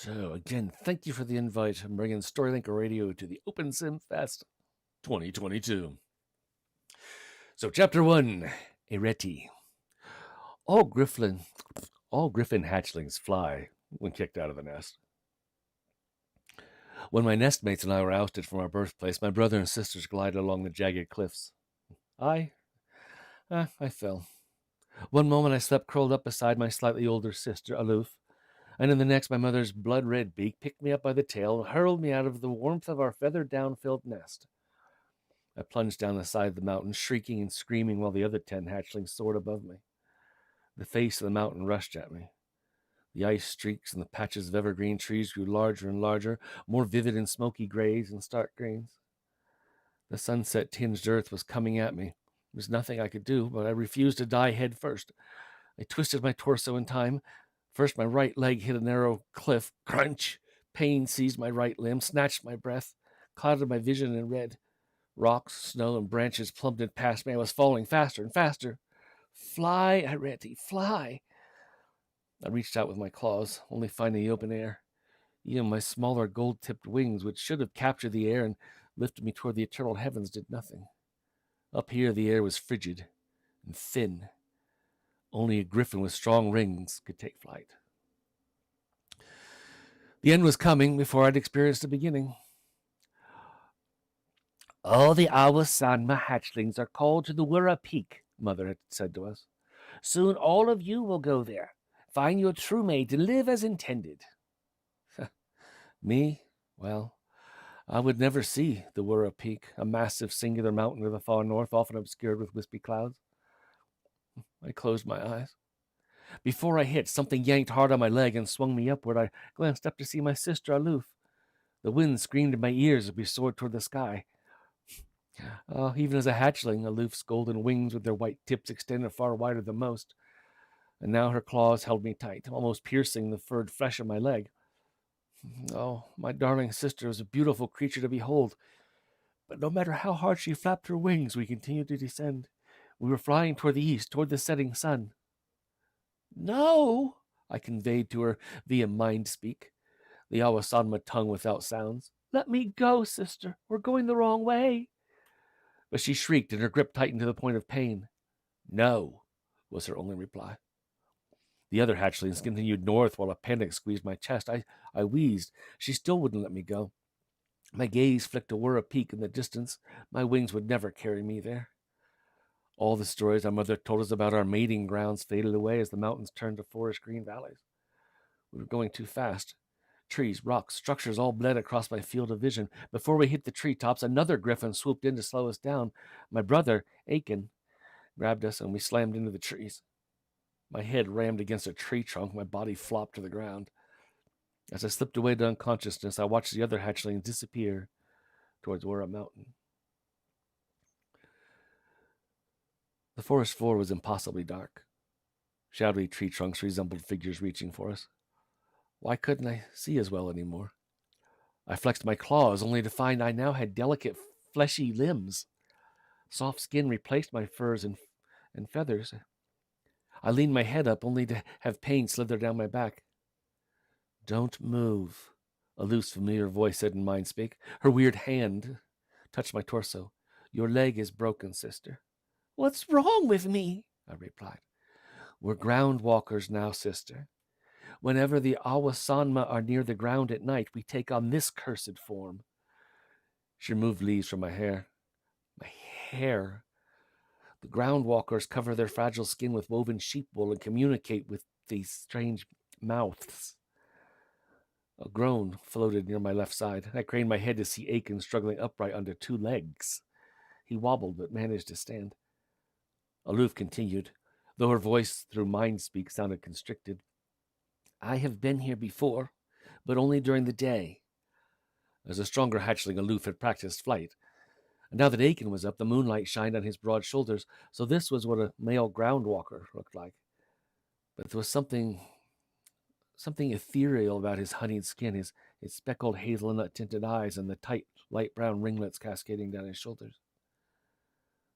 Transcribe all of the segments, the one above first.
So, again, thank you for the invite. I'm bringing StoryLink Radio to the OPENSIM Fest 2022. So, Chapter 1, Ireti. All griffin, all griffin hatchlings fly when kicked out of the nest. When my nestmates and I were ousted from our birthplace, my brother and sisters glided along the jagged cliffs. I fell. One moment I slept curled up beside my slightly older sister, aloof, and in the next my mother's blood-red beak picked me up by the tail and hurled me out of the warmth of our feather-down-filled nest. I plunged down the side of the mountain, shrieking and screaming while the other 10 hatchlings soared above me. The face of the mountain rushed at me. The ice streaks and the patches of evergreen trees grew larger and larger, more vivid in smoky grays and stark greens. The sunset-tinged earth was coming at me. There was nothing I could do, but I refused to die head first. I twisted my torso in time. First, my right leg hit a narrow cliff. Crunch! Pain seized my right limb, snatched my breath, clouded my vision in red. Rocks, snow, and branches plummeted past me. I was falling faster and faster. Fly, Ireti, fly! I reached out with my claws, only finding the open air. Even my smaller gold-tipped wings, which should have captured the air and lifted me toward the eternal heavens, did nothing. Up here, the air was frigid and thin. Only a griffin with strong wings could take flight. The end was coming before I'd experienced the beginning. All the Awasanma hatchlings are called to the Wirra Peak, Mother had said to us. Soon all of you will go there. Find your true mate and live as intended. Me? Well, I would never see the Wirra Peak, a massive singular mountain to the far north, often obscured with wispy clouds. I closed my eyes. Before I hit, something yanked hard on my leg and swung me upward. I glanced up to see my sister aloof. The wind screamed in my ears as we soared toward the sky. Even as a hatchling, Aloof's golden wings with their white tips extended far wider than most. And now her claws held me tight, almost piercing the furred flesh of my leg. Oh, my darling sister was a beautiful creature to behold. But no matter how hard she flapped her wings, we continued to descend. We were flying toward the east, toward the setting sun. No, I conveyed to her via mind-speak, the Awasanma tongue without sounds. Let me go, sister. We're going the wrong way. But she shrieked, and her grip tightened to the point of pain. No, was her only reply. The other hatchlings continued north while a panic squeezed my chest. I wheezed. She still wouldn't let me go. My gaze flicked a Wirra Peak in the distance. My wings would never carry me there. All the stories our mother told us about our mating grounds faded away as the mountains turned to forest green valleys. We were going too fast. Trees, rocks, structures all bled across my field of vision. Before we hit the treetops, another griffin swooped in to slow us down. My brother, Aiken, grabbed us and we slammed into the trees. My head rammed against a tree trunk. My body flopped to the ground. As I slipped away to unconsciousness, I watched the other hatchlings disappear towards Wirra Mountain. The forest floor was impossibly dark. Shadowy tree trunks resembled figures reaching for us. Why couldn't I see as well anymore? I flexed my claws, only to find I now had delicate, fleshy limbs. Soft skin replaced my furs and feathers. I leaned my head up, only to have pain slither down my back. Don't move, a loose, familiar voice said in mind-speak. Her weird hand touched my torso. Your leg is broken, sister. What's wrong with me? I replied. We're ground walkers now, sister. Whenever the Awasanma are near the ground at night, we take on this cursed form. She removed leaves from my hair. My hair. The ground walkers cover their fragile skin with woven sheep wool and communicate with these strange mouths. A groan floated near my left side. I craned my head to see Aiken struggling upright under 2 legs. He wobbled but managed to stand. Aloof continued, though her voice through mind-speak sounded constricted. I have been here before, but only during the day. As a stronger hatchling, Aloof had practiced flight. And now that Aiken was up, the moonlight shined on his broad shoulders, so this was what a male ground walker looked like. But there was something ethereal about his honeyed skin, his speckled hazelnut-tinted eyes, and the tight, light brown ringlets cascading down his shoulders.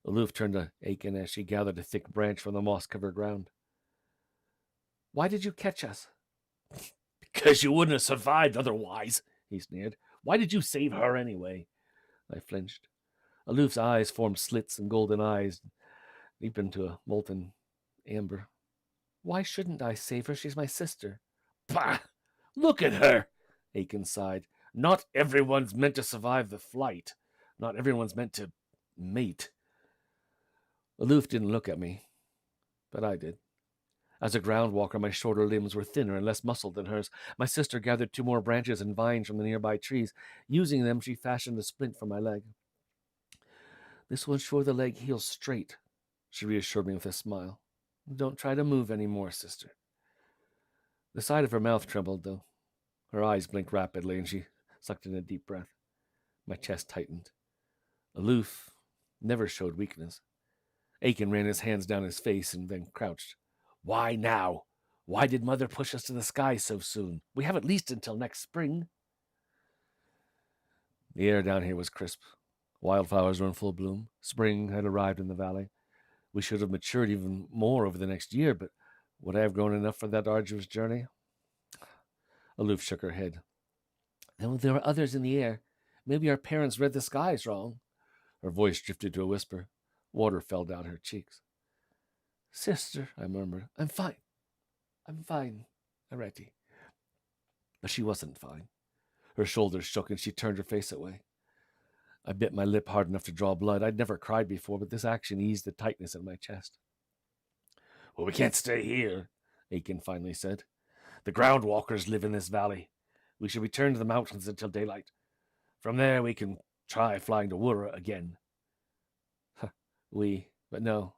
Aloof turned to Aiken as she gathered a thick branch from the moss-covered ground. Why did you catch us? 'Cause you wouldn't have survived otherwise, he sneered. Why did you save her anyway? I flinched. Aloof's eyes formed slits and golden eyes deep into a molten amber. Why shouldn't I save her? She's my sister. Bah! Look at her, Aiken sighed. Not everyone's meant to survive the flight. Not everyone's meant to mate. Aloof didn't look at me, but I did. As a ground walker, my shorter limbs were thinner and less muscled than hers. My sister gathered 2 more branches and vines from the nearby trees. Using them, she fashioned a splint for my leg. This will ensure the leg heals straight, she reassured me with a smile. Don't try to move any more, sister. The side of her mouth trembled, though. Her eyes blinked rapidly, and she sucked in a deep breath. My chest tightened. Aloof never showed weakness. Aiken ran his hands down his face and then crouched. Why now? Why did Mother push us to the sky so soon? We have at least until next spring. The air down here was crisp. Wildflowers were in full bloom. Spring had arrived in the valley. We should have matured even more over the next year, but would I have grown enough for that arduous journey? Aloof shook her head. There were others in the air. Maybe our parents read the skies wrong. Her voice drifted to a whisper. Water fell down her cheeks. Sister, I murmured. I'm fine, Ireti. But she wasn't fine. Her shoulders shook and she turned her face away. I bit my lip hard enough to draw blood. I'd never cried before, but this action eased the tightness in my chest. Well, we can't stay here, Aiken finally said. The ground walkers live in this valley. We should return to the mountains until daylight. From there we can try flying to Wura again. But no.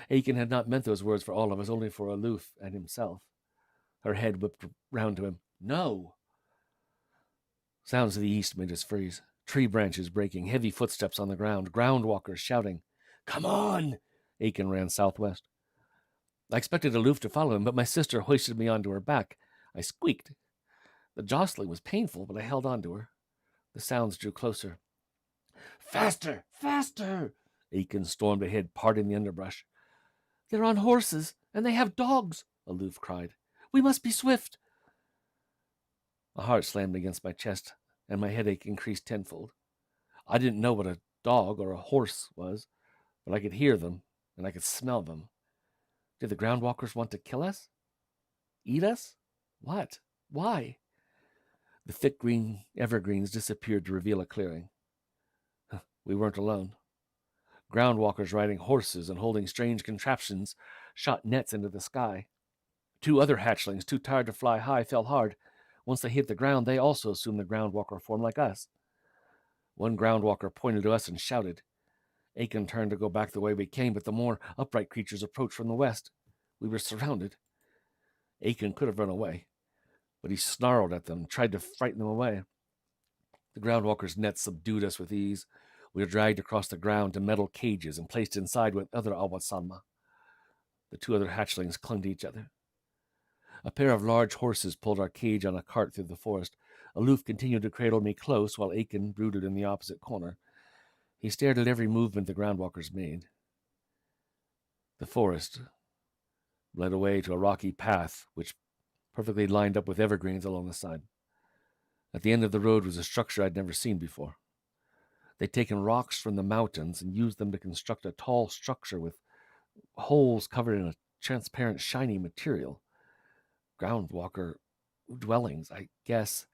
Aiken had not meant those words for all of us, only for Aloof and himself. Her head whipped round to him. No! Sounds to the east made us freeze. Tree branches breaking, heavy footsteps on the ground, ground walkers shouting. Come on! Aiken ran southwest. I expected Aloof to follow him, but my sister hoisted me onto her back. I squeaked. The jostling was painful, but I held on to her. The sounds drew closer. Faster! Faster! Aiken stormed ahead, parting the underbrush. They're on horses, and they have dogs, Aloof cried. We must be swift. A heart slammed against my chest, and my headache increased tenfold. I didn't know what a dog or a horse was, but I could hear them, and I could smell them. Did the ground walkers want to kill us? Eat us? What? Why? The thick green evergreens disappeared to reveal a clearing. We weren't alone. Ground walkers riding horses and holding strange contraptions shot nets into the sky. 2 other hatchlings, too tired to fly high, fell hard. Once they hit the ground, they also assumed the ground walker form like us. One ground walker pointed to us and shouted. Aiken turned to go back the way we came, but the more upright creatures approached from the west. We were surrounded. Aiken could have run away, but he snarled at them and tried to frighten them away. The ground walker's nets subdued us with ease. We were dragged across the ground to metal cages and placed inside with other awasama. The 2 other hatchlings clung to each other. A pair of large horses pulled our cage on a cart through the forest. Aloof continued to cradle me close while Aiken brooded in the opposite corner. He stared at every movement the ground walkers made. The forest led away to a rocky path which perfectly lined up with evergreens along the side. At the end of the road was a structure I'd never seen before. They'd taken rocks from the mountains and used them to construct a tall structure with holes covered in a transparent, shiny material. Groundwalker dwellings, I guess,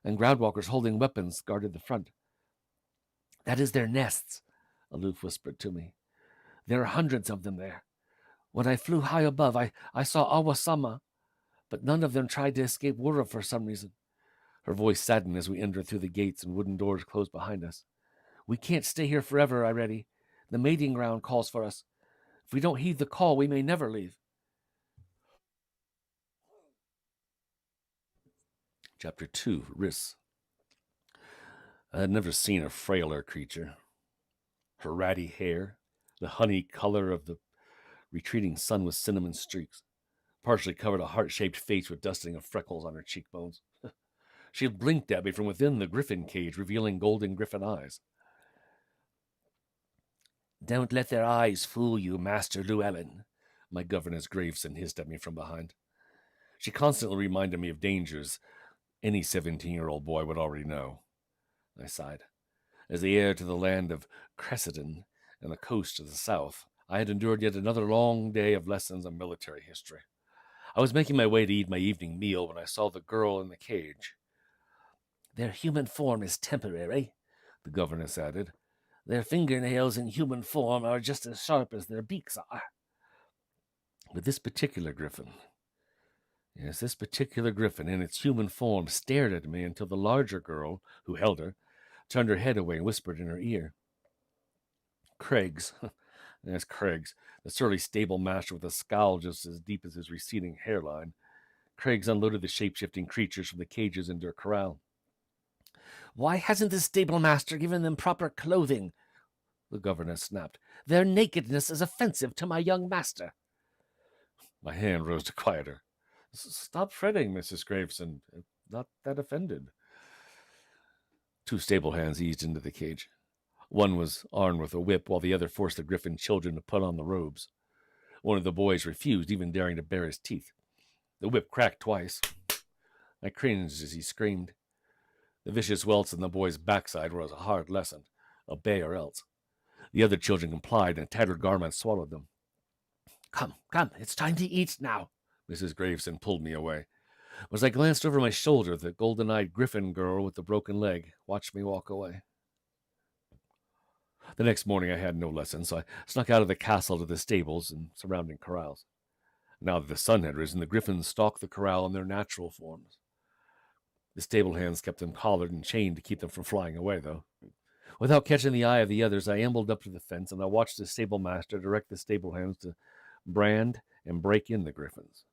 and groundwalkers holding weapons guarded the front. That is their nests, Aloof whispered to me. There are hundreds of them there. When I flew high above, I saw awasama, but none of them tried to escape Wura for some reason. Her voice saddened as we entered through the gates and wooden doors closed behind us. We can't stay here forever, Ireti. The mating ground calls for us. If we don't heed the call, we may never leave. Chapter 2, Riss. I had never seen a frailer creature. Her ratty hair, the honey color of the retreating sun with cinnamon streaks, partially covered a heart-shaped face with dusting of freckles on her cheekbones. She blinked at me from within the griffin cage, revealing golden griffin eyes. Don't let their eyes fool you, Master Llewellyn, my governess Graveson hissed at me from behind. She constantly reminded me of dangers Any 17-year-old boy would already know. I sighed. As the heir to the land of Cressida and the coast to the south, I had endured yet another long day of lessons on military history. I was making my way to eat my evening meal when I saw the girl in the cage. "Their human form is temporary," the governess added. "Their fingernails in human form are just as sharp as their beaks are." But this particular griffin in its human form stared at me until the larger girl, who held her, turned her head away and whispered in her ear. Craig's, yes, Craig's, the surly stable master with a scowl just as deep as his receding hairline. Craig's unloaded the shape-shifting creatures from the cages into a corral. "Why hasn't the stable master given them proper clothing?" the governess snapped. "Their nakedness is offensive to my young master." My hand rose to quiet her. "Stop fretting, Mrs. Graveson. Not that offended." Two stable hands eased into the cage. One was armed with a whip, while the other forced the griffin children to put on the robes. One of the boys refused, even daring to bare his teeth. The whip cracked twice. I cringed as he screamed. The vicious welts on the boy's backside were a hard lesson. Obey or else. The other children complied, and tattered garments swallowed them. Come, it's time to eat now." Mrs. Graveson pulled me away. As I glanced over my shoulder, the golden-eyed griffin girl with the broken leg watched me walk away. The next morning I had no lesson, so I snuck out of the castle to the stables and surrounding corrals. Now that the sun had risen, the griffins stalked the corral in their natural forms. The stable hands kept them collared and chained to keep them from flying away, though. Without catching the eye of the others, I ambled up to the fence, and I watched the stable master direct the stable hands to brand and break in the griffins.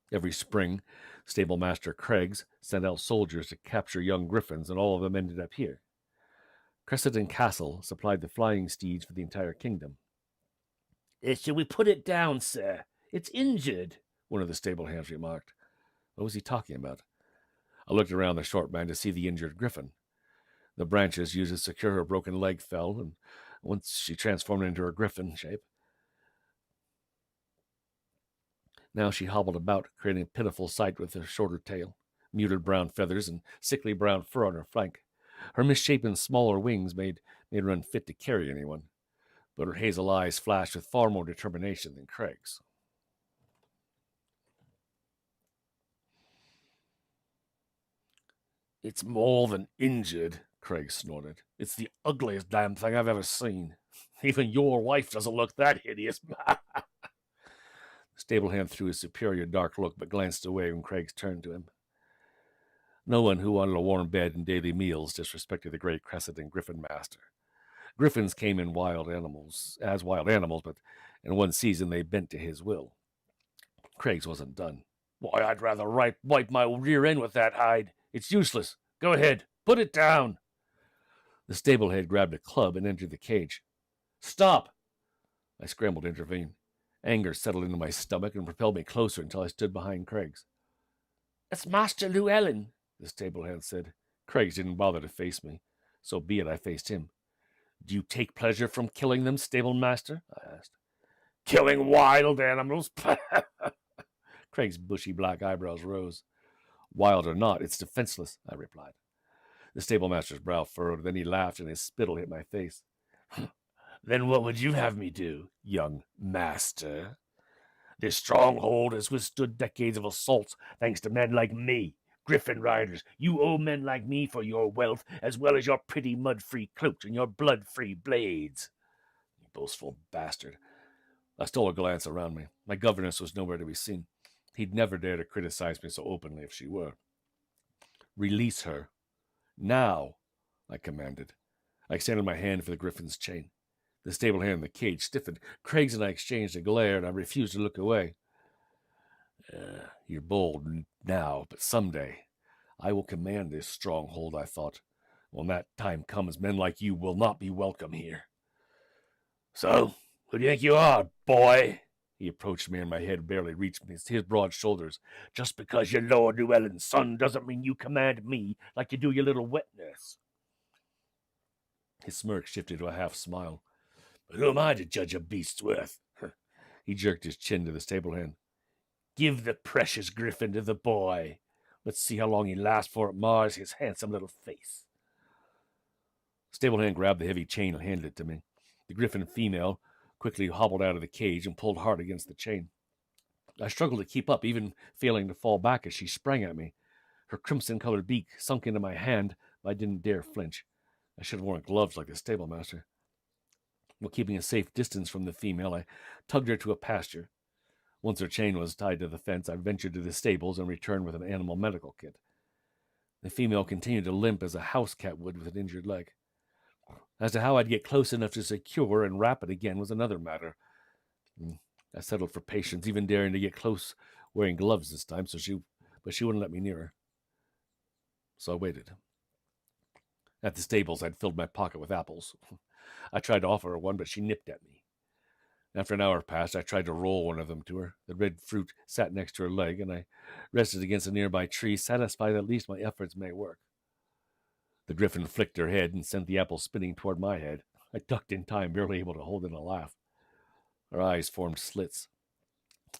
Every spring, stable master Craigs sent out soldiers to capture young griffins, and all of them ended up here. Cressida Castle supplied the flying steeds for the entire kingdom. "Shall we put it down, sir? It's injured," one of the stable hands remarked. What was he talking about? I looked around the short man to see the injured griffin. The branches used to secure her broken leg fell, and once she transformed into her griffin shape. Now she hobbled about, creating a pitiful sight with her shorter tail, muted brown feathers, and sickly brown fur on her flank. Her misshapen, smaller wings made her unfit to carry anyone, but her hazel eyes flashed with far more determination than Craig's. "It's more than injured," Craig snorted. "It's the ugliest damn thing I've ever seen. Even your wife doesn't look that hideous." The stable hand threw a superior dark look, but glanced away when Craig turned to him. No one who wanted a warm bed and daily meals disrespected the great Cressida Griffin master. Griffins came in wild animals, but in one season they bent to his will. Craig's wasn't done. "Why, I'd rather wipe my rear end with that hide. It's useless. Go ahead. Put it down." The stablehead grabbed a club and entered the cage. "Stop!" I scrambled to intervene. Anger settled into my stomach and propelled me closer until I stood behind Craig's. "It's Master Llewellyn," the stablehead said. Craig's didn't bother to face me. So be it, I faced him. "Do you take pleasure from killing them, stable master?" I asked. "Killing wild animals?" Craig's bushy black eyebrows rose. "Wild or not, it's defenseless," I replied. The stablemaster's brow furrowed, then he laughed and his spittle hit my face. "Then what would you have me do, young master? This stronghold has withstood decades of assaults thanks to men like me, griffin riders. You owe men like me for your wealth, as well as your pretty mud-free cloaks and your blood-free blades." You boastful bastard. I stole a glance around me. My governess was nowhere to be seen. He'd never dare to criticize me so openly if she were. "Release her. Now," I commanded. I extended my hand for the griffin's chain. The stable hand in the cage stiffened. Craig's and I exchanged a glare, and I refused to look away. "You're bold now, but someday I will command this stronghold," I thought. "When that time comes, men like you will not be welcome here." "So, who do you think you are, boy?" He approached me, and my head barely reached his broad shoulders. "Just because you're Lord Llewellyn's son doesn't mean you command me like you do your little wet nurse." His smirk shifted to a half smile. "But who am I to judge a beast's worth?" He jerked his chin to the stable hand. "Give the precious griffin to the boy. Let's see how long he lasts before it mars his handsome little face. Stable hand grabbed the heavy chain and handed it to me. The griffin female quickly hobbled out of the cage and pulled hard against the chain. I struggled to keep up, even failing to fall back as she sprang at me. Her crimson-colored beak sunk into my hand, but I didn't dare flinch. I should have worn gloves like the stable master. While keeping a safe distance from the female, I tugged her to a pasture. Once her chain was tied to the fence, I ventured to the stables and returned with an animal medical kit. The female continued to limp as a house cat would with an injured leg. As to how I'd get close enough to secure and wrap it again was another matter. I settled for patience, even daring to get close, wearing gloves this time, but she wouldn't let me near her. So I waited. At the stables, I'd filled my pocket with apples. I tried to offer her one, but she nipped at me. After an hour passed, I tried to roll one of them to her. The red fruit sat next to her leg, and I rested against a nearby tree, satisfied at least my efforts may work. The griffin flicked her head and sent the apple spinning toward my head. I ducked in time, barely able to hold in a laugh. Her eyes formed slits.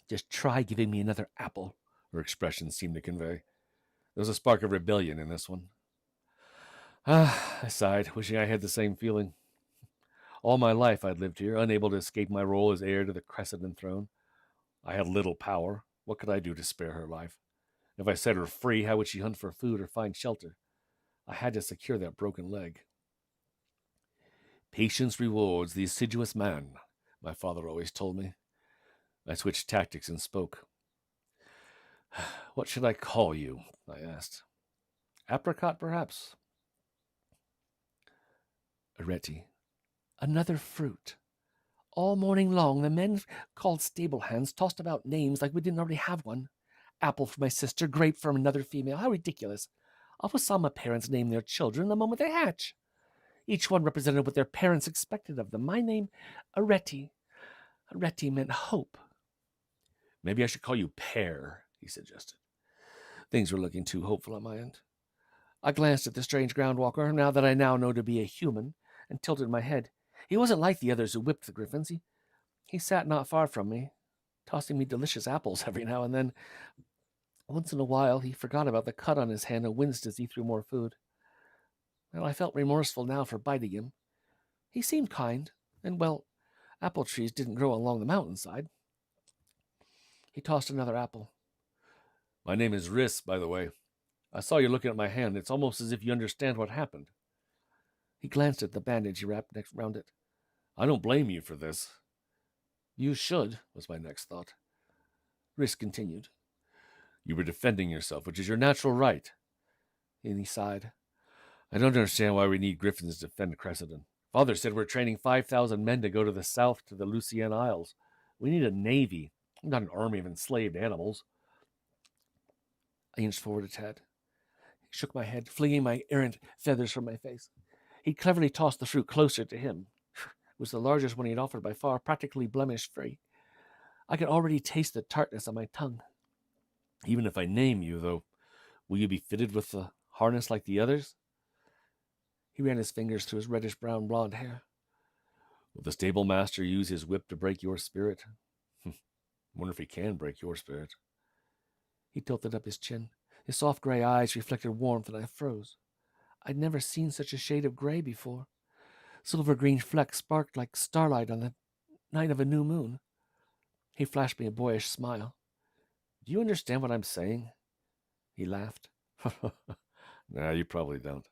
Just try giving me another apple, her expression seemed to convey. There was a spark of rebellion in this one. I sighed, wishing I had the same feeling. All my life I'd lived here, unable to escape my role as heir to the Crescent throne. I had little power. What could I do to spare her life? If I set her free, how would she hunt for food or find shelter? I had to secure that broken leg. Patience rewards the assiduous man, my father always told me. I switched tactics and spoke. What should I call you? I asked. Apricot, perhaps? Ireti. Another fruit. All morning long, the men called stable hands tossed about names like we didn't already have one. Apple for my sister, grape from another female. How ridiculous. Always saw my parents name their children the moment they hatch. Each one represented what their parents expected of them. My name, Ireti. Ireti meant hope. Maybe I should call you Pear, he suggested. Things were looking too hopeful on my end. I glanced at the strange groundwalker, now that I now know to be a human, and tilted my head. He wasn't like the others who whipped the griffins. He sat not far from me, tossing me delicious apples every now and then. Once in a while, he forgot about the cut on his hand and winced as he threw more food. Well, I felt remorseful now for biting him. He seemed kind, and, well, apple trees didn't grow along the mountainside. He tossed another apple. My name is Riss, by the way. I saw you looking at my hand. It's almost as if you understand what happened. He glanced at the bandage he wrapped next round it. I don't blame you for this. You should, was my next thought. Riss continued. You were defending yourself, which is your natural right. And he sighed. I don't understand why we need griffins to defend Crescent. Father said we're training 5,000 men to go to the south to the Lucien Isles. We need a navy, not an army of enslaved animals. I inched forward a tad. He shook my head, flinging my errant feathers from my face. He cleverly tossed the fruit closer to him. It was the largest one he had offered by far, practically blemish-free. I could already taste the tartness on my tongue. Even if I name you, though, will you be fitted with the harness like the others? He ran his fingers through his reddish-brown blonde hair. Will the stable master use his whip to break your spirit? Wonder if he can break your spirit. He tilted up his chin. His soft gray eyes reflected warmth, and I froze. I'd never seen such a shade of gray before. Silver-green flecks sparkled like starlight on the night of a new moon. He flashed me a boyish smile. Do you understand what I'm saying? He laughed. Nah, you probably don't.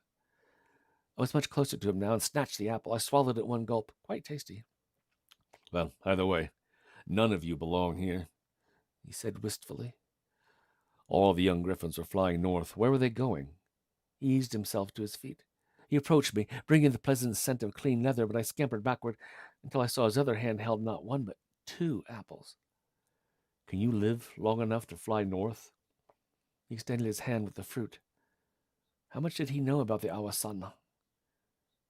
I was much closer to him now and snatched the apple. I swallowed it one gulp. Quite tasty. Well, either way, none of you belong here, he said wistfully. All the young griffins were flying north. Where were they going? He eased himself to his feet. He approached me, bringing the pleasant scent of clean leather, but I scampered backward until I saw his other hand held not one but 2 apples. Can you live long enough to fly north? He extended his hand with the fruit. How much did he know about the Awasana?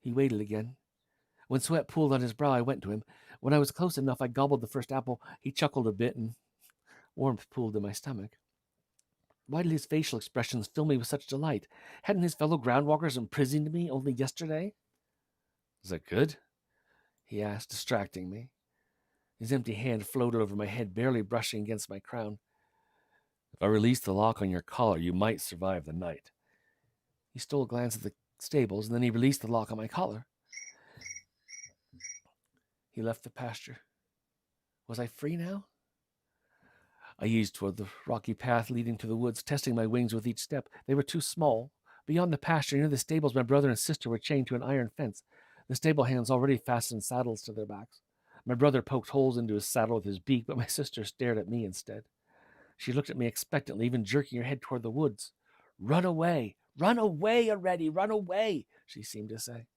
He waited again. When sweat pooled on his brow, I went to him. When I was close enough, I gobbled the first apple. He chuckled a bit, and warmth pooled in my stomach. Why did his facial expressions fill me with such delight? Hadn't his fellow groundwalkers imprisoned me only yesterday? Is that good? He asked, distracting me. His empty hand floated over my head, barely brushing against my crown. If I release the lock on your collar, you might survive the night. He stole a glance at the stables, and then he released the lock on my collar. He left the pasture. Was I free now? I eased toward the rocky path leading to the woods, testing my wings with each step. They were too small. Beyond the pasture, near the stables, my brother and sister were chained to an iron fence. The stable hands already fastened saddles to their backs. My brother poked holes into his saddle with his beak, but my sister stared at me instead. She looked at me expectantly, even jerking her head toward the woods. Run away! Run away, Ireti! Run away! She seemed to say.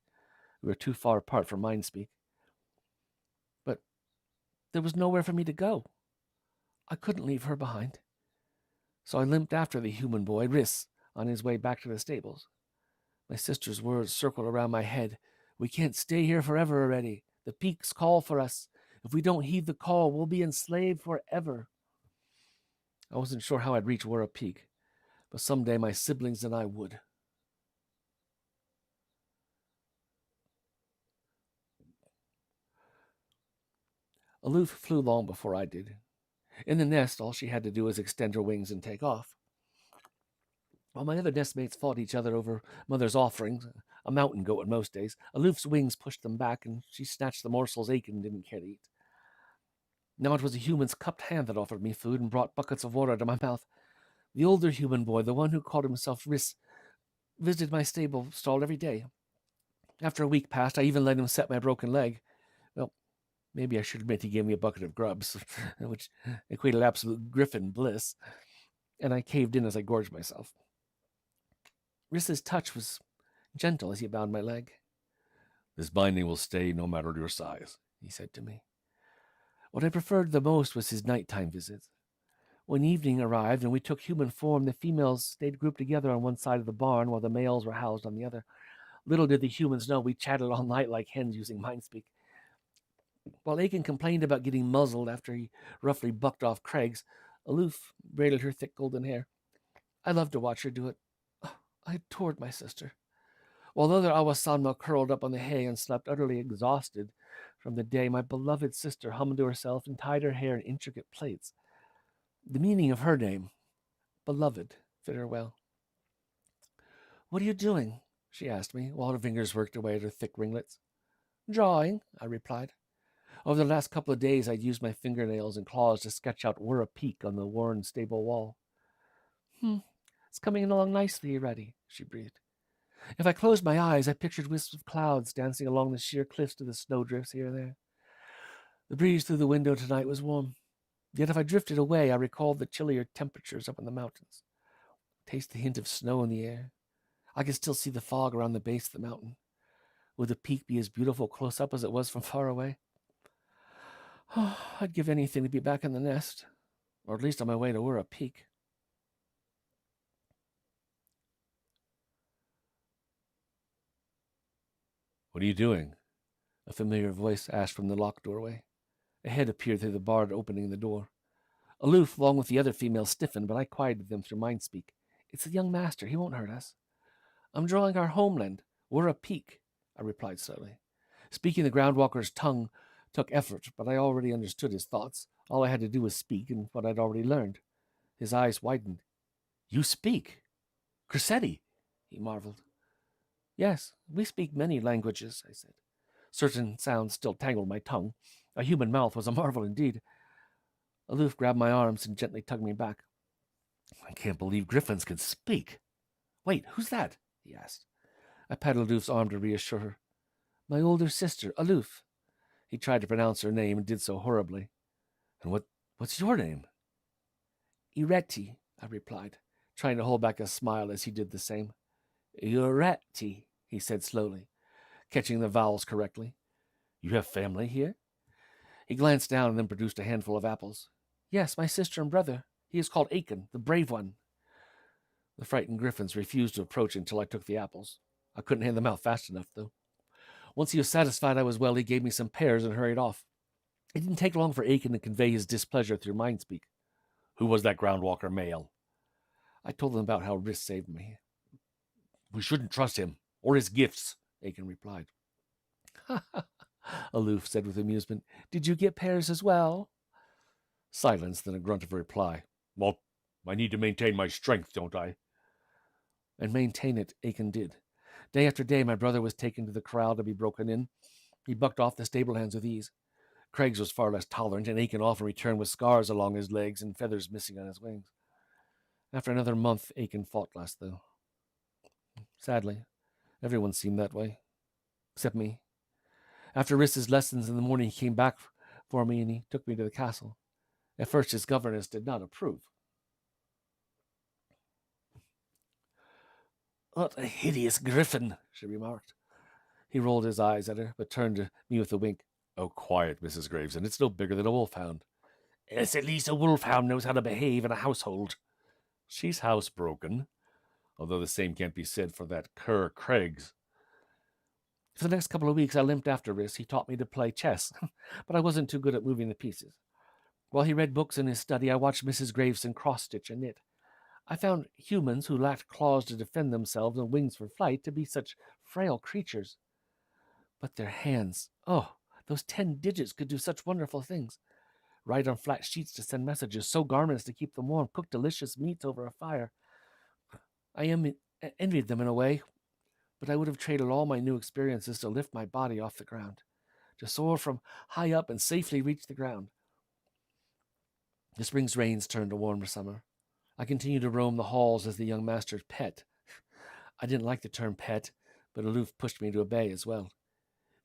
We were too far apart for mind speak. But there was nowhere for me to go. I couldn't leave her behind. So I limped after the human boy, Riss, on his way back to the stables. My sister's words circled around my head. We can't stay here forever, Ireti. The peaks call for us. If we don't heed the call, we'll be enslaved forever. I wasn't sure how I'd reach Wurra Peak, but someday my siblings and I would. Aloof flew long before I did. In the nest, all she had to do was extend her wings and take off. While my other nestmates fought each other over Mother's offerings, a mountain goat on most days, Aloof's wings pushed them back, and she snatched the morsels Aiken didn't care to eat. Now it was a human's cupped hand that offered me food and brought buckets of water to my mouth. The older human boy, the one who called himself Riss, visited my stable stall every day. After a week passed, I even let him set my broken leg. Well, maybe I should admit he gave me a bucket of grubs, which equated absolute griffin bliss, and I caved in as I gorged myself. Riss's touch was gentle as he bound my leg. This binding will stay no matter your size, he said to me. What I preferred the most was his nighttime visits. When evening arrived and we took human form, the females stayed grouped together on one side of the barn while the males were housed on the other. Little did the humans know we chatted all night like hens using mindspeak. While Aiken complained about getting muzzled after he roughly bucked off Craig's, Aloof braided her thick golden hair. I loved to watch her do it. I adored my sister. While the other Awasanma curled up on the hay and slept utterly exhausted from the day, my beloved sister hummed to herself and tied her hair in intricate plaits. The meaning of her name, beloved, fit her well. What are you doing? She asked me, while her fingers worked away at her thick ringlets. Drawing, I replied. Over the last couple of days, I'd used my fingernails and claws to sketch out Wurra Peak on the worn stable wall. It's coming along nicely, Ireti, she breathed. If I closed my eyes, I pictured wisps of clouds dancing along the sheer cliffs to the snowdrifts here and there. The breeze through the window tonight was warm. Yet if I drifted away, I recalled the chillier temperatures up in the mountains. Taste the hint of snow in the air. I could still see the fog around the base of the mountain. Would the peak be as beautiful close up as it was from far away? Oh, I'd give anything to be back in the nest, or at least on my way to Wurra Peak. What are you doing? A familiar voice asked from the locked doorway. A head appeared through the barred opening in the door. Aloof, along with the other females, stiffened, but I quieted them through mindspeak. It's the young master. He won't hurt us. I'm drawing our homeland, Wurra Peak, I replied slowly. Speaking the groundwalker's tongue took effort, but I already understood his thoughts. All I had to do was speak, and what I'd already learned. His eyes widened. You speak? Cressetti, he marveled. Yes, we speak many languages, I said. Certain sounds still tangled my tongue. A human mouth was a marvel indeed. Aloof grabbed my arms and gently tugged me back. I can't believe griffins can speak. Wait, who's that? He asked. I patted Aloof's arm to reassure her. My older sister, Aloof. He tried to pronounce her name and did so horribly. And what's your name? Ireti, I replied, trying to hold back a smile as he did the same. Ireti, he said slowly, catching the vowels correctly. You have family here? He glanced down and then produced a handful of apples. Yes, my sister and brother. He is called Aiken, the brave one. The frightened griffins refused to approach until I took the apples. I couldn't hand them out fast enough, though. Once he was satisfied I was well, he gave me some pears and hurried off. It didn't take long for Aiken to convey his displeasure through mindspeak. Who was that groundwalker male? I told them about how Riss saved me. We shouldn't trust him, or his gifts, Aiken replied. Ha ha, Aloof said with amusement. Did you get pears as well? Silence, then a grunt of a reply. Well, I need to maintain my strength, don't I? And maintain it, Aiken did. Day after day, my brother was taken to the corral to be broken in. He bucked off the stable hands with ease. Craig's was far less tolerant, and Aiken often returned with scars along his legs and feathers missing on his wings. After another month, Aiken fought less, though. Sadly, everyone seemed that way, except me. After Riss's lessons in the morning, he came back for me and he took me to the castle. At first, his governess did not approve. What a hideous griffin, she remarked. He rolled his eyes at her, but turned to me with a wink. Oh, quiet, Mrs. Gravesend. It's no bigger than a wolfhound. Yes, at least a wolfhound knows how to behave in a household. She's housebroken, although the same can't be said for that cur Craig's. For the next couple of weeks, I limped after Riss. He taught me to play chess, but I wasn't too good at moving the pieces. While he read books in his study, I watched Mrs. Gravesend cross-stitch and knit. I found humans who lacked claws to defend themselves and wings for flight to be such frail creatures. But their hands, oh, those 10 digits could do such wonderful things. Write on flat sheets to send messages, sew garments to keep them warm, cook delicious meats over a fire. I envied them in a way, but I would have traded all my new experiences to lift my body off the ground, to soar from high up and safely reach the ground. The spring's rains turned to warmer summer. I continued to roam the halls as the young master's pet. I didn't like the term pet, but Aloof pushed me to obey as well.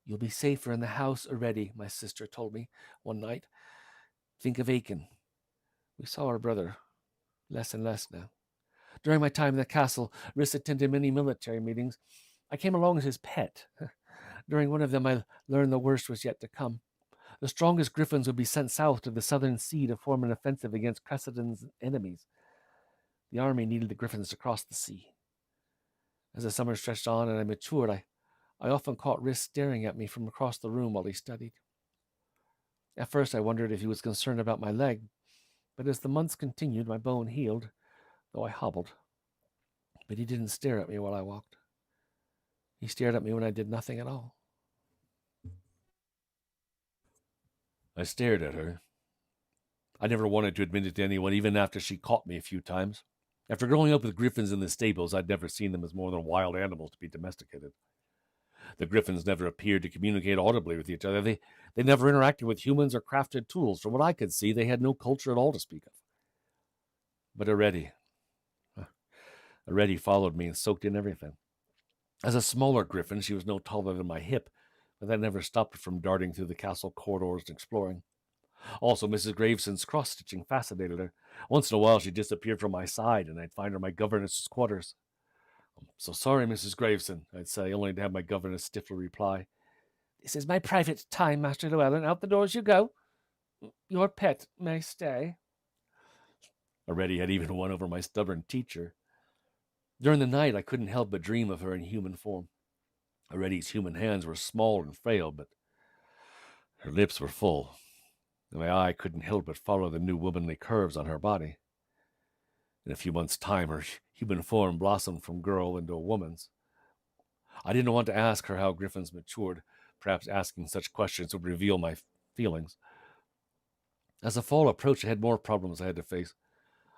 You'll be safer in the house, Ireti, my sister told me one night. Think of Aiken. We saw our brother less and less now. During my time in the castle, Riss attended many military meetings. I came along as his pet. During one of them, I learned the worst was yet to come. The strongest griffins would be sent south to the southern sea to form an offensive against Cressidon's enemies. The army needed the griffins to cross the sea. As the summer stretched on and I matured, I often caught Riss staring at me from across the room while he studied. At first, I wondered if he was concerned about my leg, but as the months continued, my bone healed, though I hobbled. But he didn't stare at me while I walked. He stared at me when I did nothing at all. I stared at her. I never wanted to admit it to anyone, even after she caught me a few times. After growing up with griffins in the stables, I'd never seen them as more than wild animals to be domesticated. The griffins never appeared to communicate audibly with each other. They never interacted with humans or crafted tools. From what I could see, they had no culture at all to speak of. But Ireti followed me and soaked in everything. As a smaller griffin, she was no taller than my hip, but that never stopped her from darting through the castle corridors and exploring. Also, Mrs. Gravesend's cross-stitching fascinated her. Once in a while, she disappeared from my side, and I'd find her in my governess's quarters. I'm so sorry, Mrs. Gravesend, I'd say, only to have my governess stiffly reply, This is my private time, Master Llewellyn. Out the doors you go. Your pet may stay. Ireti had even won over my stubborn teacher. During the night, I couldn't help but dream of her in human form. Ireti's human hands were small and frail, but her lips were full, and my eye couldn't help but follow the new womanly curves on her body. In a few months' time, her human form blossomed from girl into a woman's. I didn't want to ask her how griffins matured. Perhaps asking such questions would reveal my feelings. As the fall approached, I had more problems I had to face.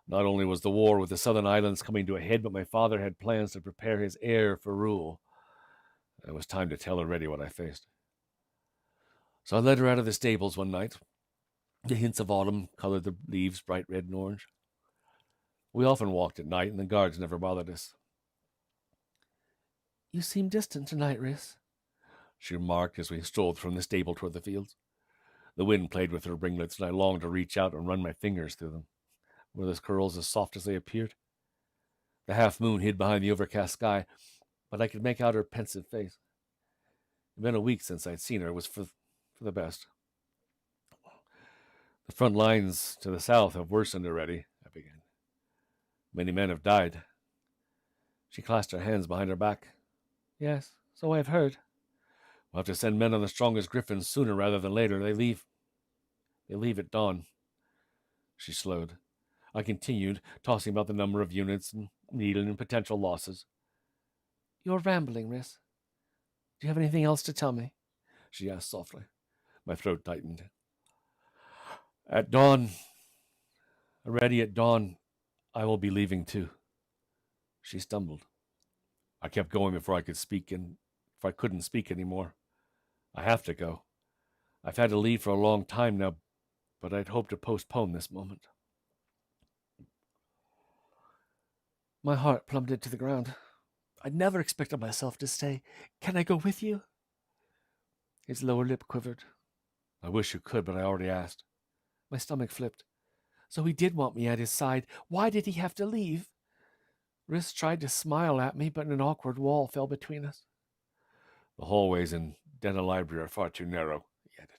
Not only was the war with the southern islands coming to a head, but my father had plans to prepare his heir for rule. It was time to tell Ireti what I faced. So I led her out of the stables one night. The hints of autumn colored the leaves bright red and orange. We often walked at night, and the guards never bothered us. You seem distant tonight, Riss, she remarked as we strolled from the stable toward the fields. The wind played with her ringlets, and I longed to reach out and run my fingers through them. Were those curls as soft as they appeared? The half-moon hid behind the overcast sky, but I could make out her pensive face. It had been a week since I'd seen her. It was for the best. The front lines to the south have worsened already, I began. Many men have died. She clasped her hands behind her back. Yes, so I've heard. We'll have to send men on the strongest griffins sooner rather than later. They leave at dawn. She slowed. I continued, tossing about the number of units and needed and potential losses. You're rambling, Riss. Do you have anything else to tell me? She asked softly. My throat tightened. At dawn, already at dawn, I will be leaving too. She stumbled. I kept going before I could speak, and if I couldn't speak anymore. I have to go. I've had to leave for a long time now, but I'd hoped to postpone this moment. My heart plummeted to the ground. I'd never expected myself to say, "Can I go with you?" His lower lip quivered. I wish you could, but I already asked. My stomach flipped. So he did want me at his side. Why did he have to leave? Riss tried to smile at me, but an awkward wall fell between us. The hallways in Denna Library are far too narrow, he added.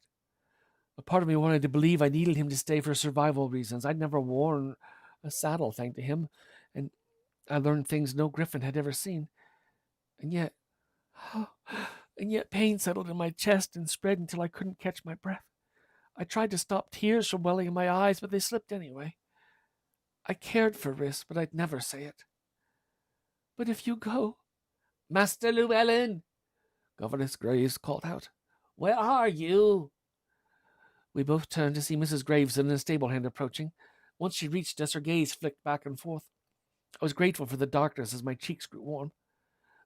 A part of me wanted to believe I needed him to stay for survival reasons. I'd never worn a saddle, thanks to him, and I learned things no griffin had ever seen. And yet pain settled in my chest and spread until I couldn't catch my breath. I tried to stop tears from welling in my eyes, but they slipped anyway. I cared for Riss, but I'd never say it. But if you go... Master Llewellyn! Governess Graves called out. Where are you? We both turned to see Mrs. Graves and a stable hand approaching. Once she reached us, her gaze flicked back and forth. I was grateful for the darkness as my cheeks grew warm.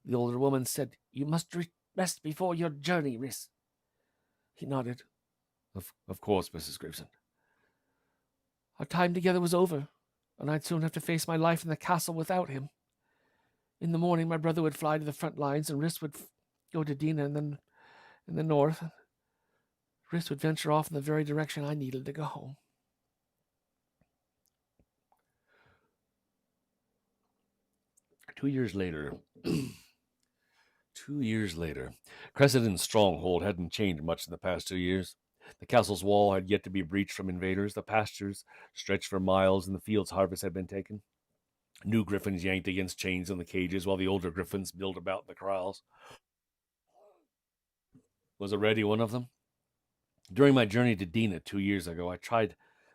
The older woman said, You must rest before your journey, Riss. He nodded. Of course, Mrs. Graveson. Our time together was over, and I'd soon have to face my life in the castle without him. In the morning, my brother would fly to the front lines, and Riss would go to Dina, and then in the north. Riss would venture off in the very direction I needed to go home. Two years later, Cressidon's stronghold hadn't changed much in the past 2 years. The castle's wall had yet to be breached from invaders. The pastures stretched for miles, and the field's harvest had been taken. New griffins yanked against chains in the cages, while the older griffins milled about in the corrals. Was Ireti one of them? During my journey to Dina 2 years ago, I tried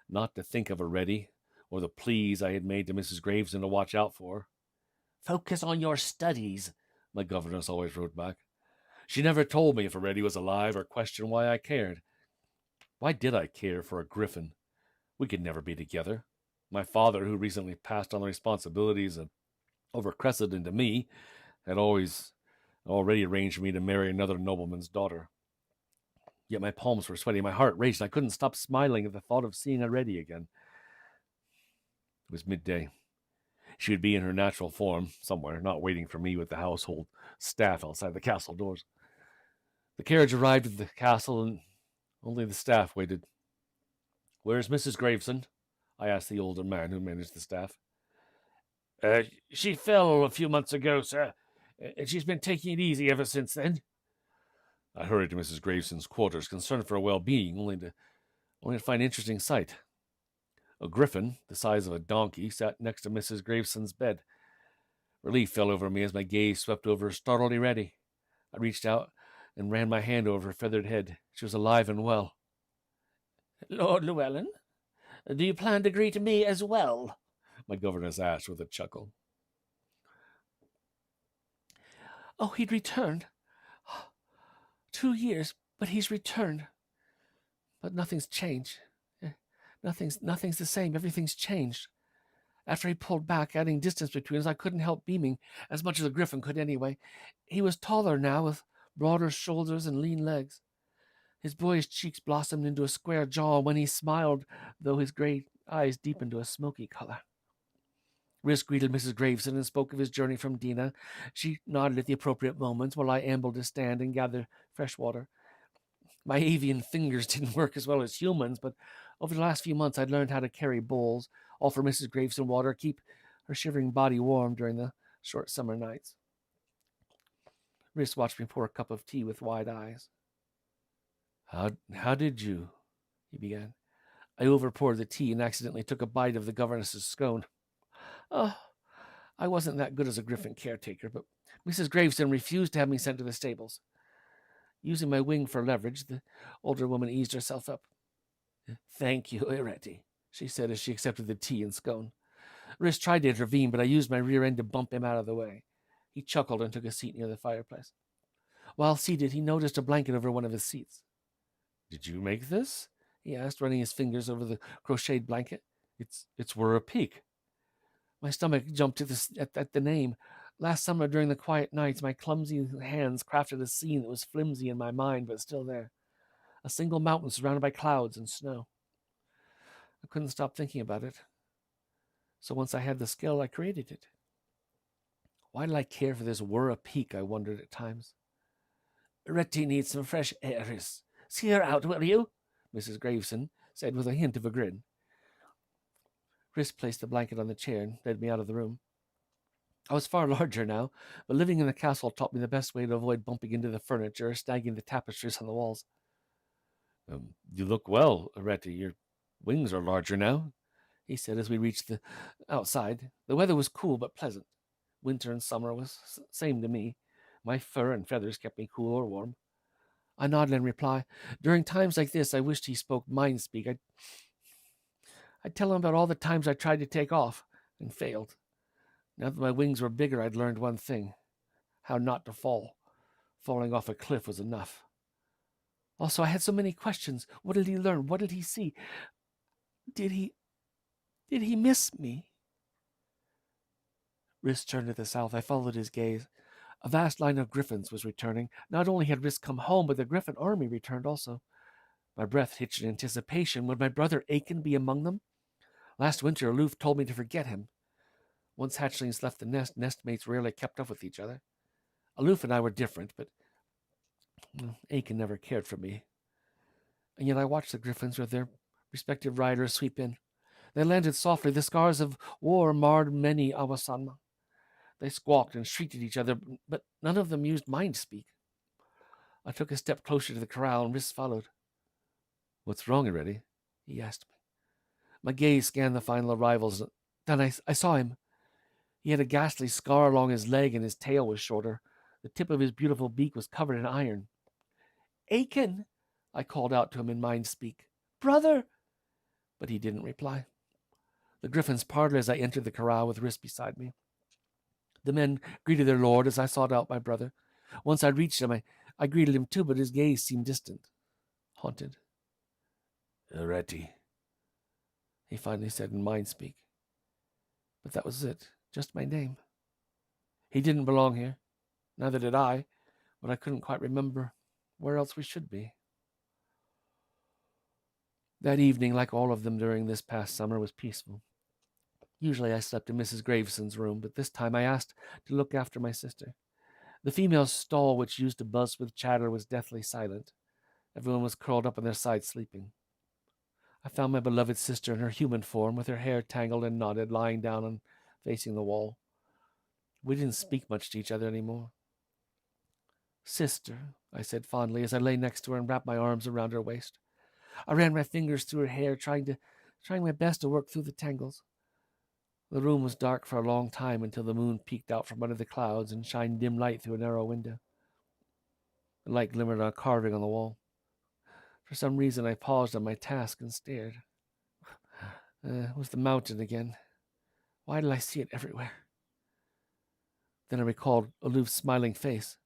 not to think of Ireti or the pleas I had made to Mrs. Gravesend to watch out for her. Focus on your studies, my governess always wrote back. She never told me if Ireti was alive or questioned why I cared. Why did I care for a griffin? We could never be together. My father, who recently passed on the responsibilities over Cressidon to me, had already arranged for me to marry another nobleman's daughter. Yet my palms were sweaty, my heart raced, and I couldn't stop smiling at the thought of seeing Ireti again. It was midday. She would be in her natural form, somewhere, not waiting for me with the household staff outside the castle doors. The carriage arrived at the castle, and only the staff waited. Where's Mrs. Gravesend? I asked the older man who managed the staff. She fell a few months ago, sir, and she's been taking it easy ever since then. I hurried to Mrs. Gravesend's quarters, concerned for her well-being, only to find an interesting sight. A griffin, the size of a donkey, sat next to Mrs. Gravesend's bed. Relief fell over me as my gaze swept over startled Ireti. I reached out and ran my hand over her feathered head. She was alive and well. Lord Llewellyn, do you plan to greet me as well? My governess asked with a chuckle. Oh, he'd returned. 2 years, but he's returned. But nothing's changed. Nothing's the same. Everything's changed. After he pulled back, adding distance between us, I couldn't help beaming, as much as a griffin could anyway. He was taller now, with broader shoulders and lean legs. His boyish cheeks blossomed into a square jaw when he smiled, though his gray eyes deepened to a smoky color. Riss greeted Mrs. Gravesend and spoke of his journey from Dina. She nodded at the appropriate moments while I ambled to stand and gather fresh water. My avian fingers didn't work as well as humans, but over the last few months I'd learned how to carry bowls, offer Mrs. Gravesend water, keep her shivering body warm during the short summer nights. Riss watched me pour a cup of tea with wide eyes. How did you? He began. I overpoured the tea and accidentally took a bite of the governess's scone. Oh, I wasn't that good as a griffin caretaker, but Mrs. Gravesend refused to have me sent to the stables. Using my wing for leverage, the older woman eased herself up. Thank you, Ireti, she said as she accepted the tea and scone. Riss tried to intervene, but I used my rear end to bump him out of the way. He chuckled and took a seat near the fireplace. While seated, he noticed a blanket over one of his seats. Did you make this? He asked, running his fingers over the crocheted blanket. It's Wurra Peak. My stomach jumped at the name. Last summer, during the quiet nights, my clumsy hands crafted a scene that was flimsy in my mind, but still there. A single mountain surrounded by clouds and snow. I couldn't stop thinking about it. So once I had the skill, I created it. Why did I care for this Wurra Peak, I wondered at times. Ireti needs some fresh air. See her out, will you? Mrs. Graveson said with a hint of a grin. Riss placed the blanket on the chair and led me out of the room. I was far larger now, but living in the castle taught me the best way to avoid bumping into the furniture or snagging the tapestries on the walls. You look well, Ireti. Your wings are larger now, he said as we reached the outside. The weather was cool but pleasant. Winter and summer was same to me. My fur and feathers kept me cool or warm. I nodded in reply. During times like this, I wished he spoke mind speak. I'd tell him about all the times I tried to take off and failed. Now that my wings were bigger, I'd learned one thing: how not to fall. Falling off a cliff was enough. Also, I had so many questions. What did he learn? What did he see? Did he miss me? Riss turned to the south. I followed his gaze. A vast line of griffins was returning. Not only had Riss come home, but the griffin army returned also. My breath hitched in anticipation. Would my brother Aiken be among them? Last winter, Aloof told me to forget him. Once hatchlings left the nest, nestmates rarely kept up with each other. Aloof and I were different, but Aiken never cared for me. And yet I watched the griffins with their respective riders sweep in. They landed softly. The scars of war marred many Awasanma. They squawked and shrieked at each other, but none of them used mind speak. I took a step closer to the corral, and Riss followed. What's wrong, Ireti? He asked me. My gaze scanned the final arrivals. Then I saw him. He had a ghastly scar along his leg, and his tail was shorter. The tip of his beautiful beak was covered in iron. Aiken, I called out to him in mind speak. Brother! But he didn't reply. The griffins parted as I entered the corral with Riss beside me. The men greeted their lord as I sought out my brother. Once I reached him, I greeted him too, but his gaze seemed distant, haunted. Ireti, he finally said in mind speak. But that was it, just my name. He didn't belong here, neither did I, but I couldn't quite remember where else we should be. That evening, like all of them during this past summer, was peaceful. Usually I slept in Mrs. Graveson's room, but this time I asked to look after my sister. The female stall, which used to buzz with chatter, was deathly silent. Everyone was curled up on their sides sleeping. I found my beloved sister in her human form, with her hair tangled and knotted, lying down and facing the wall. We didn't speak much to each other anymore. Sister, I said fondly as I lay next to her and wrapped my arms around her waist. I ran my fingers through her hair, trying my best to work through the tangles. The room was dark for a long time until the moon peeked out from under the clouds and shined dim light through a narrow window. The light glimmered on a carving on the wall. For some reason, I paused on my task and stared. It was the mountain again. Why did I see it everywhere? Then I recalled Aloof's smiling face.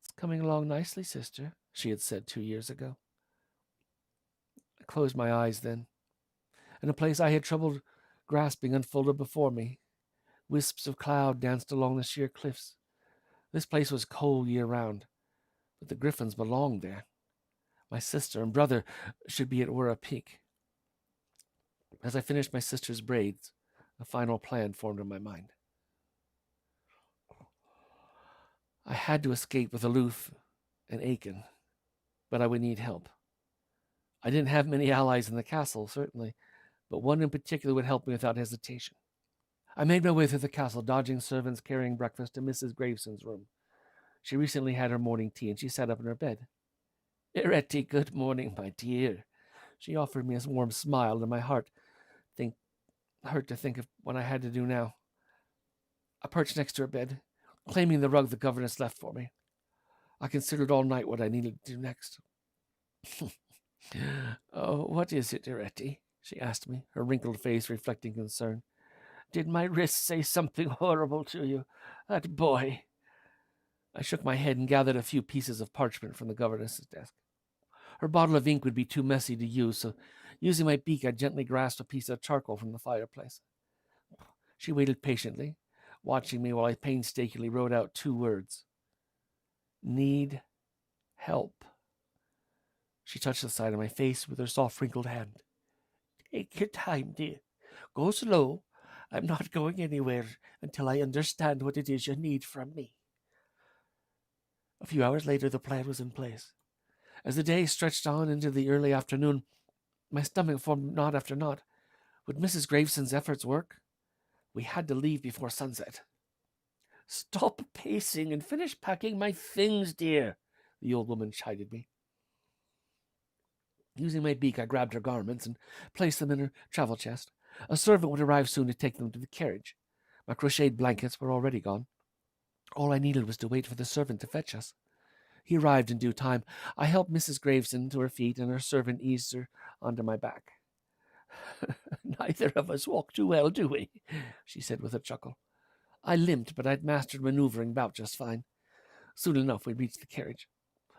It's coming along nicely, sister, she had said 2 years ago. I closed my eyes then, and a place I had trouble grasping unfolded before me. Wisps of cloud danced along the sheer cliffs. This place was cold year-round, but the griffins belonged there. My sister and brother should be at Wurra Peak. As I finished my sister's braids, a final plan formed in my mind. I had to escape with Aloof and Aiken, but I would need help. I didn't have many allies in the castle, certainly, but one in particular would help me without hesitation. I made my way through the castle, dodging servants carrying breakfast to Mrs. Graveson's room. She recently had her morning tea, and she sat up in her bed. Ireti, good morning, my dear. She offered me a warm smile, and my heart hurt to think of what I had to do now. I perched next to her bed, claiming the rug the governess left for me. I considered all night what I needed to do next. Oh, what is it, Ireti? She asked me, her wrinkled face reflecting concern. Did my wrist say something horrible to you? That boy. I shook my head and gathered a few pieces of parchment from the governess's desk. Her bottle of ink would be too messy to use, so using my beak, I gently grasped a piece of charcoal from the fireplace. She waited patiently, watching me while I painstakingly wrote out 2 words. Need help. She touched the side of my face with her soft, wrinkled hand. Take your time, dear. Go slow. I'm not going anywhere until I understand what it is you need from me. A few hours later, the plan was in place. As the day stretched on into the early afternoon, my stomach formed knot after knot. Would Mrs. Graveson's efforts work? We had to leave before sunset. Stop pacing and finish packing my things, dear, the old woman chided me. Using my beak, I grabbed her garments and placed them in her travel chest. A servant would arrive soon to take them to the carriage. My crocheted blankets were already gone. All I needed was to wait for the servant to fetch us. He arrived in due time. I helped Mrs. Graveson to her feet, and her servant eased her onto my back. Neither of us walk too well, do we? She said with a chuckle. I limped, but I'd mastered maneuvering about just fine. Soon enough, we reached the carriage.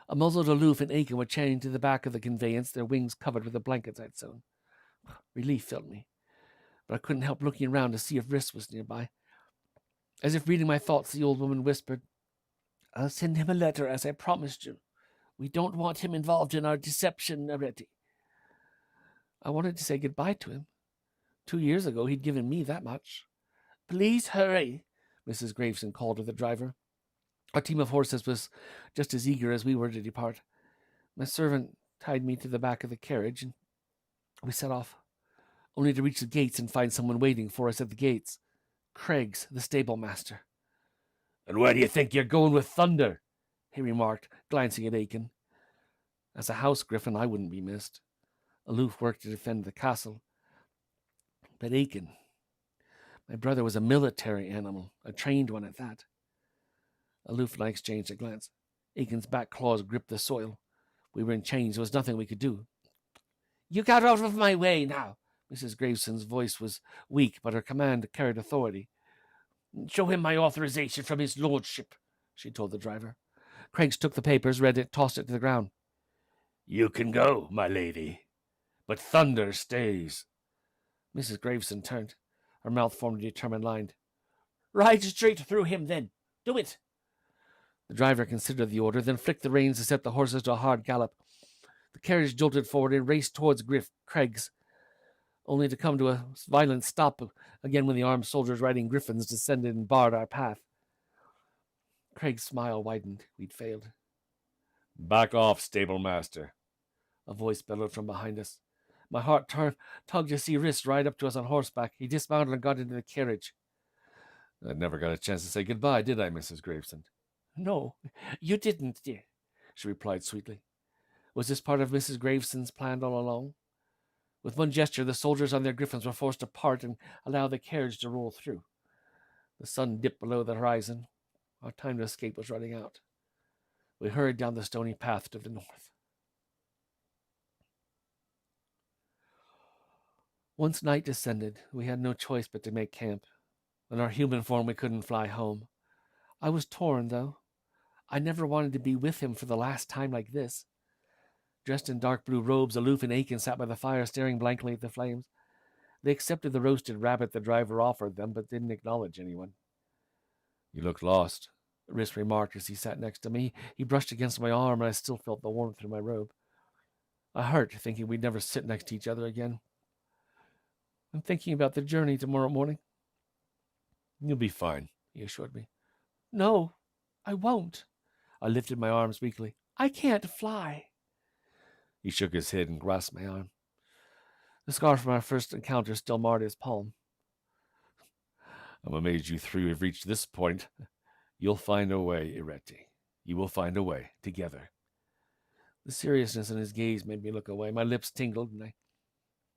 A muzzled Aloof and Aiken were chained to the back of the conveyance, their wings covered with the blankets I'd sewn. Relief filled me, but I couldn't help looking around to see if Riss was nearby. As if reading my thoughts, the old woman whispered, I'll send him a letter, as I promised you. We don't want him involved in our deception, Ireti. I wanted to say goodbye to him. 2 years ago, he'd given me that much. Please hurry, Mrs. Graveson called to the driver. Our team of horses was just as eager as we were to depart. My servant tied me to the back of the carriage, and we set off, only to reach the gates and find someone waiting for us at the gates. Craig's, the stable master. And where do you think you're going with thunder? He remarked, glancing at Aiken. As a house griffin, I wouldn't be missed. Aloof worked to defend the castle. But Aiken, my brother was a military animal, a trained one at that. Aloof and I exchanged a glance. Aiken's back claws gripped the soil. We were in chains. There was nothing we could do. You got out of my way now. Mrs. Graveson's voice was weak, but her command carried authority. Show him my authorization from his lordship, she told the driver. Craigs took the papers, read it, tossed it to the ground. You can go, my lady, but thunder stays. Mrs. Graveson turned. Her mouth formed a determined line. Ride straight through him, then. Do it. The driver considered the order, then flicked the reins to set the horses to a hard gallop. The carriage jolted forward and raced towards Craig's, only to come to a violent stop again when the armed soldiers riding griffins descended and barred our path. Craig's smile widened. We'd failed. Back off, stable master, a voice bellowed from behind us. My heart tugged to see Riss ride up to us on horseback. He dismounted and got into the carriage. I never got a chance to say goodbye, did I, Mrs. Graveson? No, you didn't, dear, she replied sweetly. Was this part of Mrs. Graveson's plan all along? With one gesture, the soldiers on their griffins were forced apart and allowed the carriage to roll through. The sun dipped below the horizon. Our time to escape was running out. We hurried down the stony path to the north. Once night descended, we had no choice but to make camp. In our human form, we couldn't fly home. I was torn, though. I never wanted to be with him for the last time like this. Dressed in dark blue robes, Aloof and Aiken sat by the fire, staring blankly at the flames. They accepted the roasted rabbit the driver offered them, but didn't acknowledge anyone. You look lost, Riss remarked as he sat next to me. He brushed against my arm, and I still felt the warmth through my robe. I hurt, thinking we'd never sit next to each other again. I'm thinking about the journey tomorrow morning. You'll be fine, he assured me. No, I won't. I lifted my arms weakly. I can't fly. He shook his head and grasped my arm. The scar from our first encounter still marred his palm. I'm amazed you three have reached this point. You'll find a way, Ireti. You will find a way, together. The seriousness in his gaze made me look away. My lips tingled, and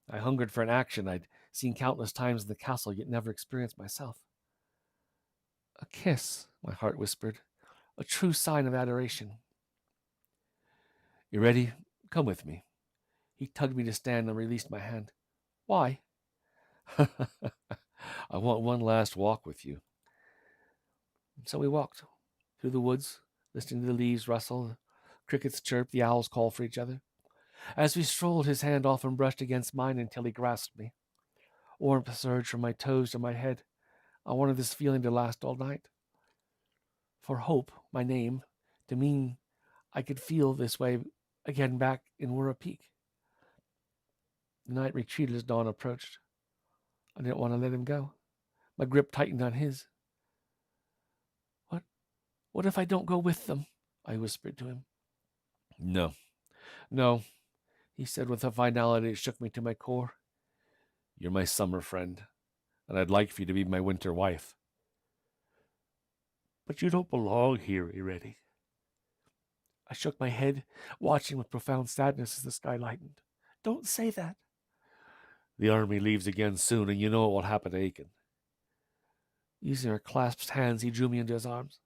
I hungered for an action I'd seen countless times in the castle, yet never experienced myself. A kiss, my heart whispered, a true sign of adoration. You ready? Come with me. He tugged me to stand and released my hand. Why? I want one last walk with you. So we walked through the woods, listening to the leaves rustle, the crickets chirp, the owls call for each other. As we strolled, his hand often brushed against mine until he grasped me. Warmth surged from my toes to my head. I wanted this feeling to last all night. For Hope, my name, to mean I could feel this way again back in Wirra Peak. The night retreated as dawn approached. I didn't want to let him go. My grip tightened on his. What if I don't go with them? I whispered to him. No, he said with a finality that shook me to my core. You're my summer friend, and I'd like for you to be my winter wife. But you don't belong here, Ireti. I shook my head, watching with profound sadness as the sky lightened. Don't say that. The army leaves again soon, and you know what will happen to Aiken. Using our clasped hands, he drew me into his arms.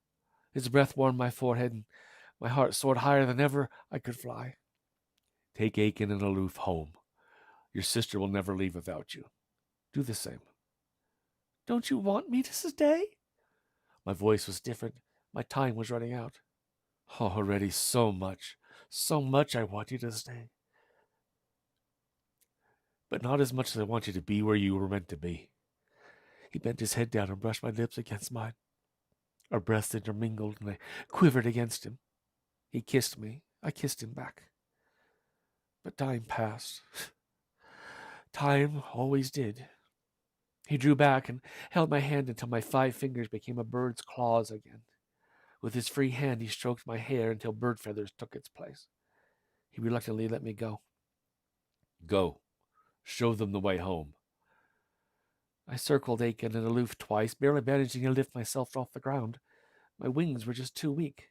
His breath warmed my forehead, and my heart soared higher than ever I could fly. Take Aiken and Aloof home. Your sister will never leave without you. Do the same. Don't you want me to stay? My voice was different. My time was running out. Oh, already so much I want you to stay. But not as much as I want you to be where you were meant to be. He bent his head down and brushed my lips against mine. Our breaths intermingled, and I quivered against him. He kissed me. I kissed him back. But time passed. Time always did. He drew back and held my hand until my 5 fingers became a bird's claws again. With his free hand, he stroked my hair until bird feathers took its place. He reluctantly let me go. Go. Show them the way home. I circled Aiken and Aloof twice, barely managing to lift myself off the ground. My wings were just too weak.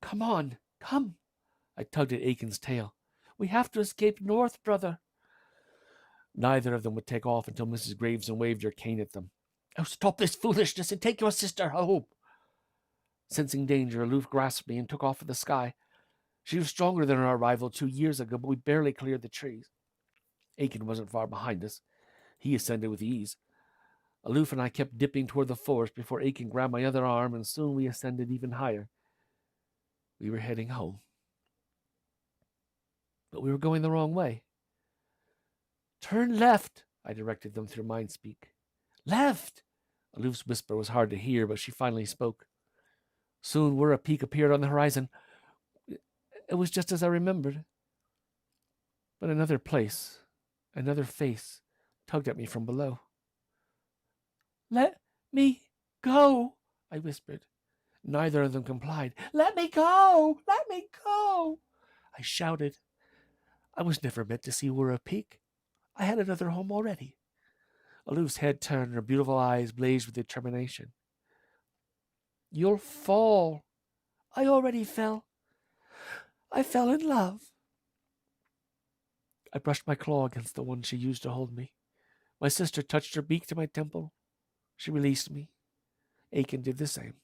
Come on, come. I tugged at Aiken's tail. We have to escape north, brother. Neither of them would take off until Mrs. Gravesend waved her cane at them. Oh, stop this foolishness and take your sister home. Sensing danger, Aloof grasped me and took off for the sky. She was stronger than our arrival 2 years ago, but we barely cleared the trees. Aiken wasn't far behind us. He ascended with ease. Aloof and I kept dipping toward the forest before Aiken grabbed my other arm, and soon we ascended even higher. We were heading home. But we were going the wrong way. Turn left, I directed them through mind speak. Left! Aloof's whisper was hard to hear, but she finally spoke. Soon Wirra Peak appeared on the horizon. It was just as I remembered. But another place, another face, tugged at me from below. Let me go, I whispered. Neither of them complied. Let me go! Let me go! I shouted. I was never meant to see Wirra Peak. I had another home already. Aloof's head turned and her beautiful eyes blazed with determination. You'll fall. I already fell. I fell in love. I brushed my claw against the one she used to hold me. My sister touched her beak to my temple. She released me. Aiken did the same.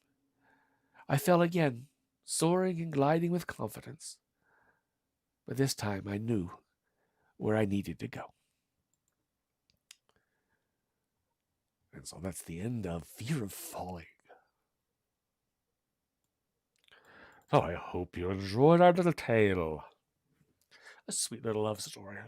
I fell again, soaring and gliding with confidence. But this time I knew where I needed to go. And so that's the end of Fear of Falling. So I hope you enjoyed our little tale. A sweet little love story.